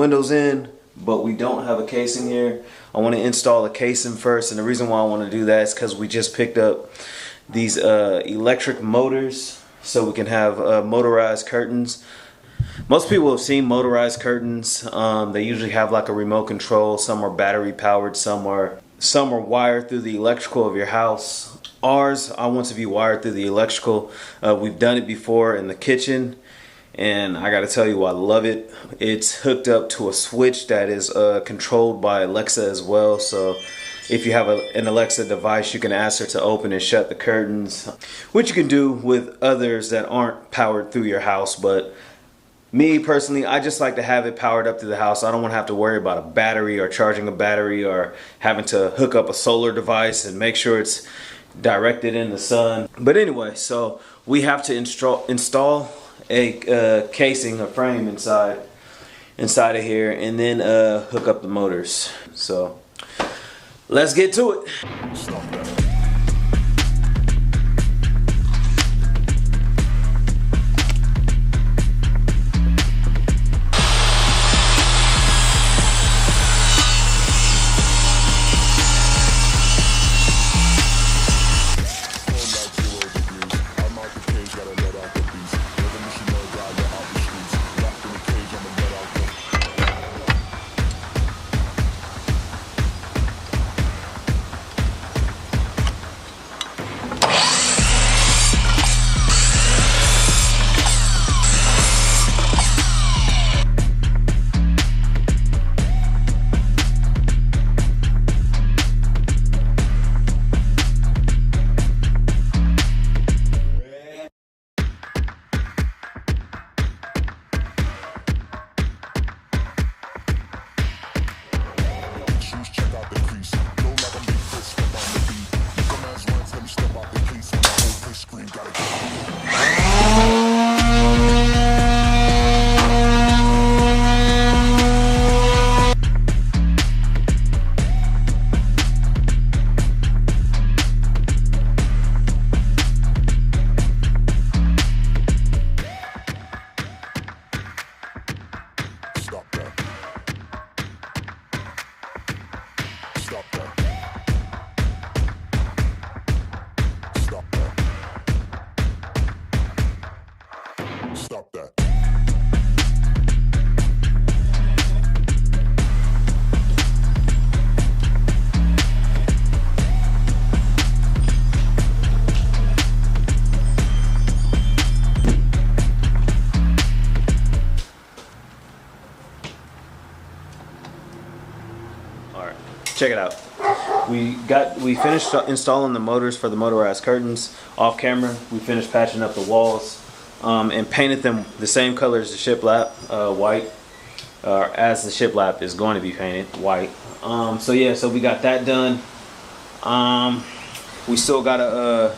windows in, but we don't have a casing here. I want to install a casing first, and the reason why I want to do that is because we just picked up these electric motors, so we can have motorized curtains. Most people have seen motorized curtains. They usually have like a remote control. Some are battery powered, some are wired through the electrical of your house. Ours, I want to be wired through the electrical. We've done it before in the kitchen, and I gotta tell you, I love it. It's hooked up to a switch that is controlled by Alexa as well. So if you have an Alexa device, you can ask her to open and shut the curtains, which you can do with others that aren't powered through your house. But me personally, I just like to have it powered up to the house. I don't want to have to worry about a battery or charging a battery or having to hook up a solar device and make sure it's directed in the sun. But anyway, so we have to install a casing, a frame inside of here, and then hook up the motors. So let's get to it. Stop that. Alright, check it out. We finished installing the motors for the motorized curtains off camera. We finished patching up the walls and painted them the same color as the shiplap, white, as the shiplap is going to be painted white. So yeah, so we got that done. We still gotta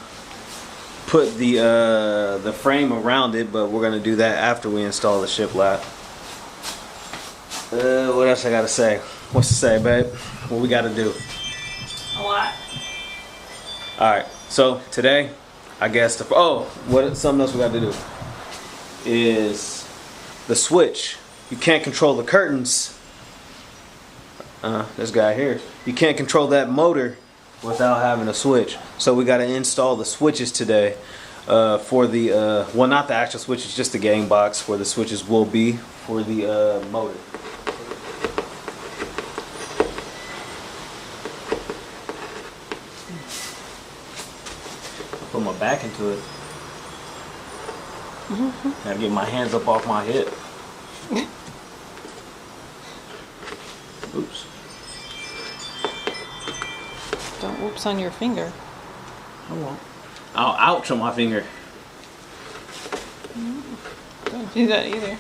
put the frame around it, but we're gonna do that after we install the shiplap. What else I gotta say? What's to say, babe? What we gotta do? A lot. Alright, so today, I guess something else we got to do is the switch. You can't control the curtains. This guy here. You can't control that motor without having a switch. So we got to install the switches today for the well, not the actual switches, just the game box where the switches will be for the motor. Put my back into it. Gotta get my hands up off my hip. Oops. Don't whoops on your finger. I won't. I'll ouch on my finger. Don't do that either.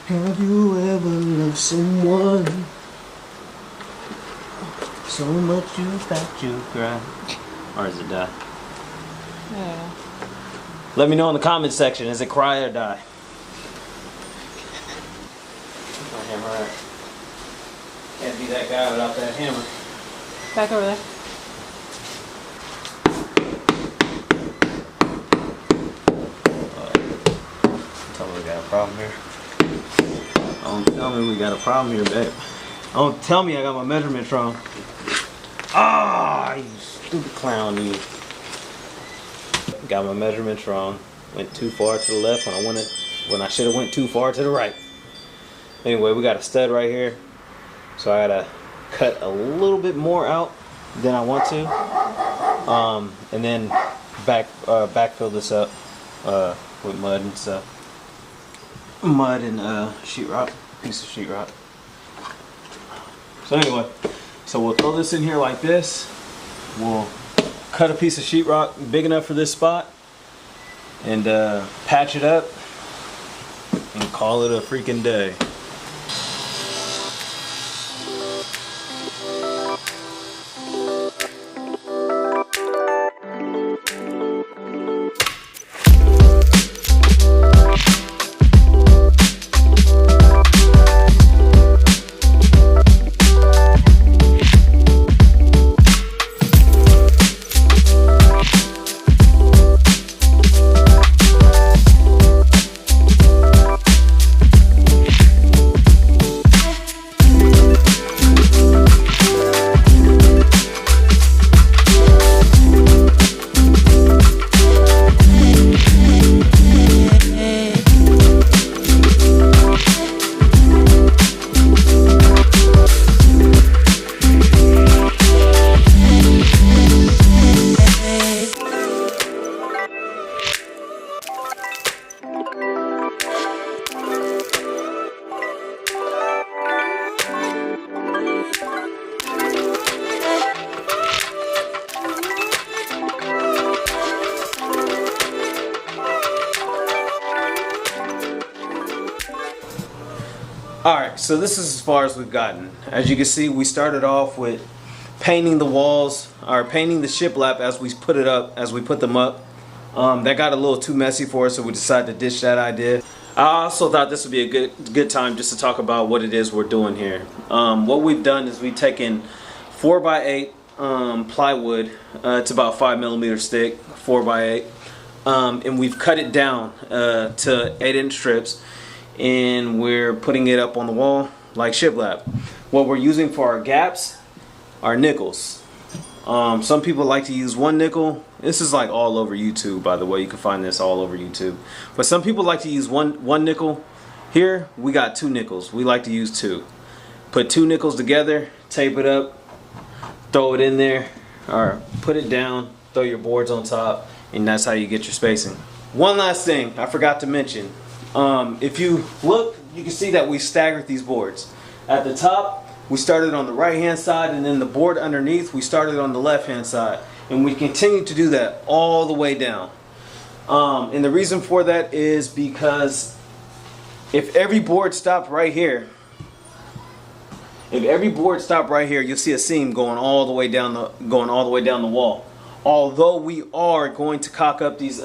Have you ever loved someone so much you thought you cried? Or is it die? I don't know. Let me know in the comment section. Is it cry or die? My hammer out. Can't be that guy without that hammer. Back over there. Totally got a problem here. Don't tell me we got a problem here, babe. Don't tell me I got my measurements wrong. Ah, you stupid clown, you. Got my measurements wrong. Went too far to the left when I should have went too far to the right. Anyway, we got a stud right here, so I gotta cut a little bit more out than I want to, and then backfill this up with mud and stuff. Mud and sheetrock, piece of sheetrock. So anyway, so we'll throw this in here like this. We'll cut a piece of sheetrock big enough for this spot and patch it up and call it a freaking day. Alright, so this is as far as we've gotten. As you can see, we started off with painting the walls, or painting the shiplap as we put them up. That got a little too messy for us, so we decided to ditch that idea. I also thought this would be a good time just to talk about what it is we're doing here. What we've done is we've taken 4x8 plywood. It's about 5mm thick, 4x8, and we've cut it down to 8-inch strips. And we're putting it up on the wall like shiplap. What we're using for our gaps are nickels. Some people like to use 1 nickel. This is like all over YouTube, by the way. You can find this all over YouTube. But some people like to use one nickel. Here we got 2 nickels. We like to use 2. Put 2 nickels together, tape it up, throw it in there, or put it down, throw your boards on top, and that's how you get your spacing. One last thing I forgot to mention. If you look, you can see that we staggered these boards. At the top, we started on the right hand side, and then the board underneath, we started on the left hand side. And we continue to do that all the way down. And the reason for that is because if every board stopped right here, you'll see a seam going all the way down the wall. Although we are going to cock up these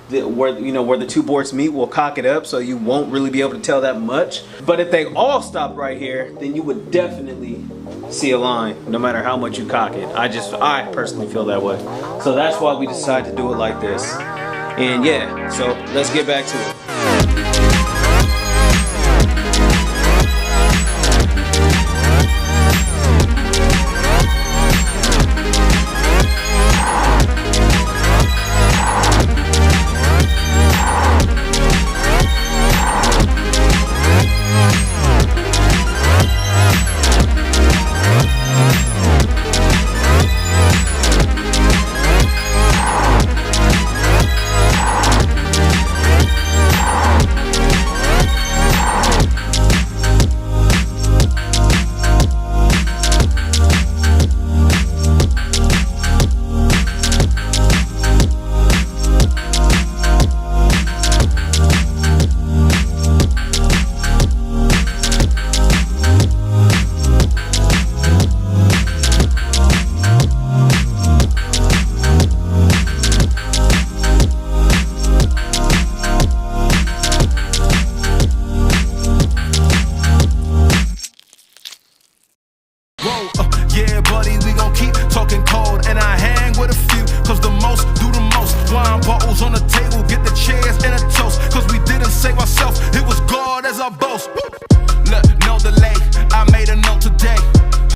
where the 2 boards meet, we'll cock it up so you won't really be able to tell that much. But if they all stop right here, then you would definitely see a line no matter how much you cock it. I personally feel that way. So that's why we decided to do it like this. And yeah, so let's get back to it. Bottles on the table, get the chair